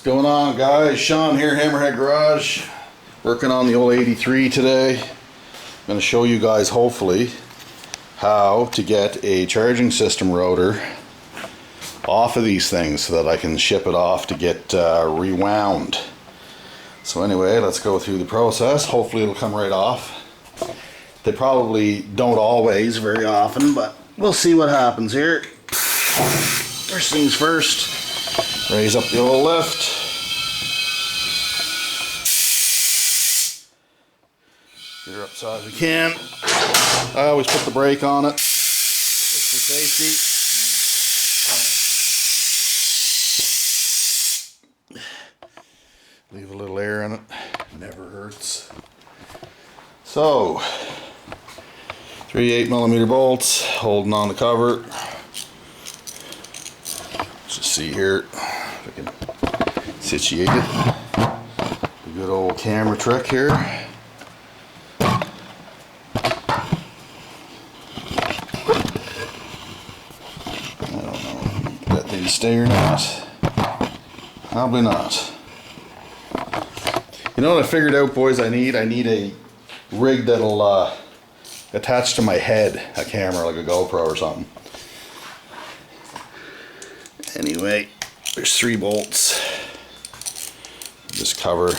going on, guys? Sean here, Hammerhead Garage, working on the old 83 today. I'm going to show you guys hopefully how to get a charging system rotor off of these things so that I can ship it off to get rewound. So anyway, let's go through the process. Hopefully it'll come right off. They probably don't always very often, but we'll see what happens here. First things first, raise up the old lift. Get her up so as we can. I always put the brake on it just for safety. Leave a little air in it, never hurts. So, 3 8mm bolts holding on the cover. Let's just see here if I can situate it. A good old camera trick here. I don't know if that thing stay or not. Probably not. You know what I figured out, boys? I need a rig that'll attach to my head, a camera like a GoPro or something. Anyway, there's 3 bolts. This cover.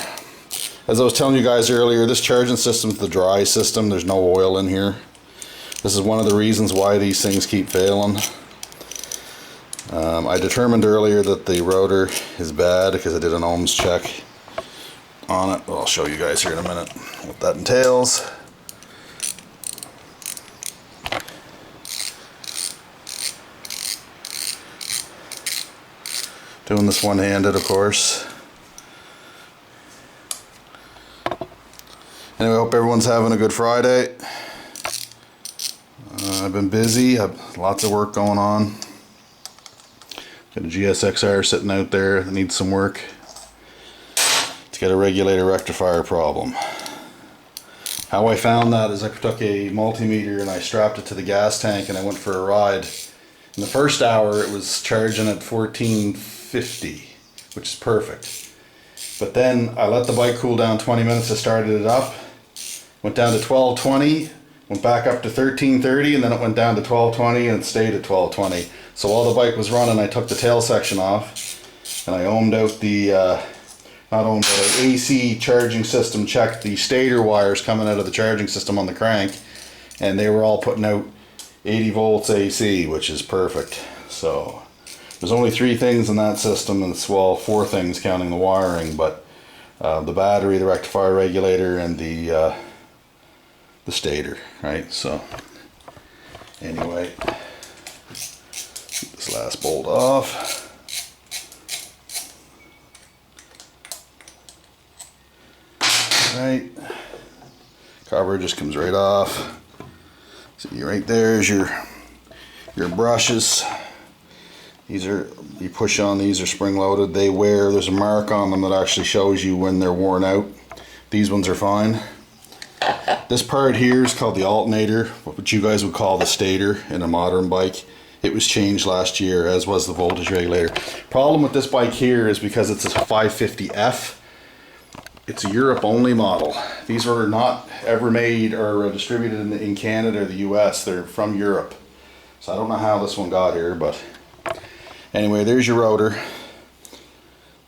As I was telling you guys earlier, this charging system's the dry system. There's no oil in here. This is one of the reasons why these things keep failing. I determined earlier that the rotor is bad because I did an ohms check on it. Well, I'll show you guys here in a minute what that entails. Doing this one-handed, of course. Anyway, I hope everyone's having a good Friday. I've been busy, have lots of work going on. Got a GSXR sitting out there that needs some work. It's got a regulator rectifier problem. How I found that is I took a multimeter and I strapped it to the gas tank and I went for a ride. In the first hour it was charging at 1450, which is perfect. But then I let the bike cool down 20 minutes, I started it up, went down to 1220, went back up to 1330, and then it went down to 1220 and it stayed at 1220. So while the bike was running, I took the tail section off and I ohmed out the not ohmed, but an AC charging system, checked the stator wires coming out of the charging system on the crank, and they were all putting out 80 volts AC, which is perfect. So there's only 3 things in that system, and it's, well, 4 things counting the wiring, but the battery, the rectifier regulator, and the stator, right? So anyway, get this last bolt off. Right, cover just comes right off. See, right there is your brushes. These are, you push on these, are spring loaded. They wear, there's a mark on them that actually shows you when they're worn out. These ones are fine. This part here is called the alternator, what you guys would call the stator in a modern bike. It was changed last year, as was the voltage regulator. Problem with this bike here is because it's a 550F, it's a Europe only model. These were not ever made or distributed in Canada or the US. They're from Europe. So I don't know how this one got here, but anyway, there's your rotor.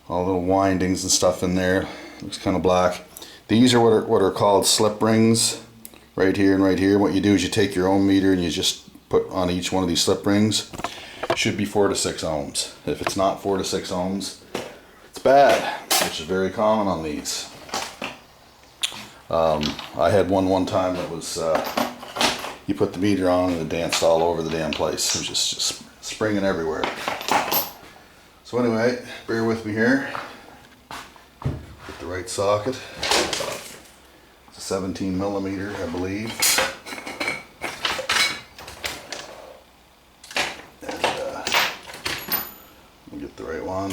All the little windings and stuff in there. Looks kind of black. These are what are called slip rings, right here and right here. What you do is you take your ohm meter and you just put on each one of these slip rings. Should be 4 to 6 ohms. If it's not 4 to 6 ohms, it's bad, which is very common on these. I had one time that was, you put the meter on and it danced all over the damn place. It was just springing everywhere. So anyway, bear with me here. Get the right socket. It's a 17mm, I believe. And we'll get the right one.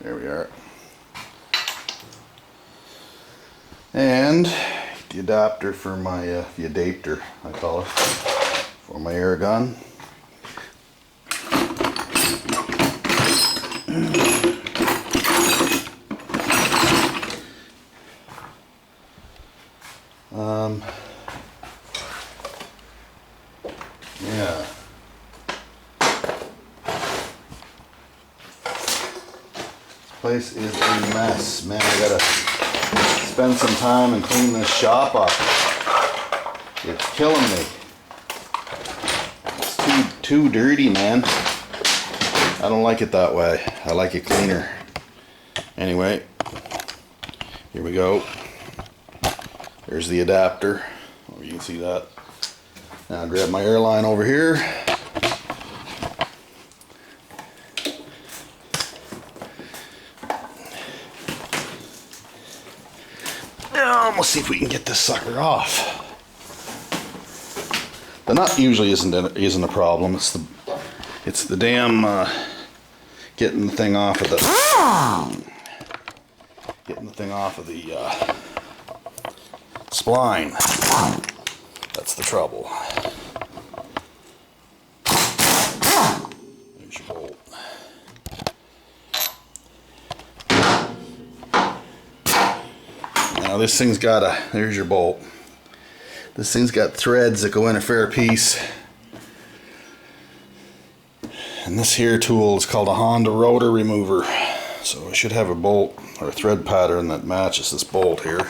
There we are. And the adapter for my, the adapter I call it, for my air gun. Yeah. Place is a mess. Man, I gotta spend some time and clean this shop up. It's killing me. It's too dirty, man. I don't like it that way. I like it cleaner. Anyway, here we go. There's the adapter. Oh, you can see that. Now I'll grab my airline over here. We'll see if we can get this sucker off. The nut usually isn't a problem. It's the damn getting the thing off of the spline. That's the trouble. There's your bolt. Now this thing's got there's your bolt. This thing's got threads that go in a fair piece. And this here tool is called a Honda rotor remover. So I should have a bolt or a thread pattern that matches this bolt here.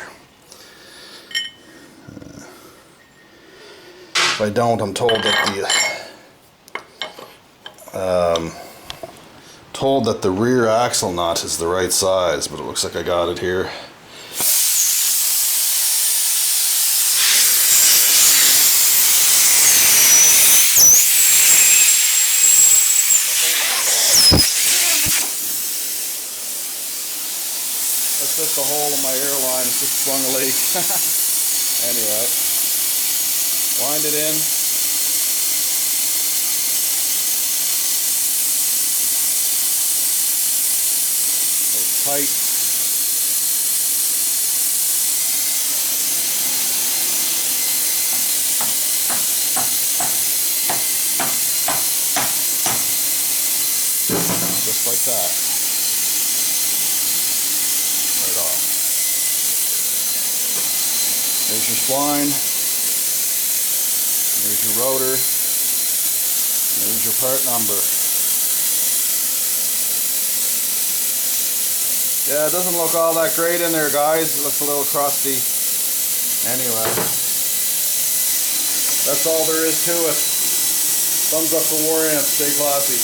If I don't, I'm told that the rear axle nut is the right size, but it looks like I got it here. That's just a hole in my airline. It's just sprung a leak. Anyway, wind it in. Hold tight. Just like that. There's your spline, there's your rotor, and there's your part number. Yeah, it doesn't look all that great in there, guys. It looks a little crusty. Anyway, that's all there is to it. Thumbs up for War Ants. Stay classy.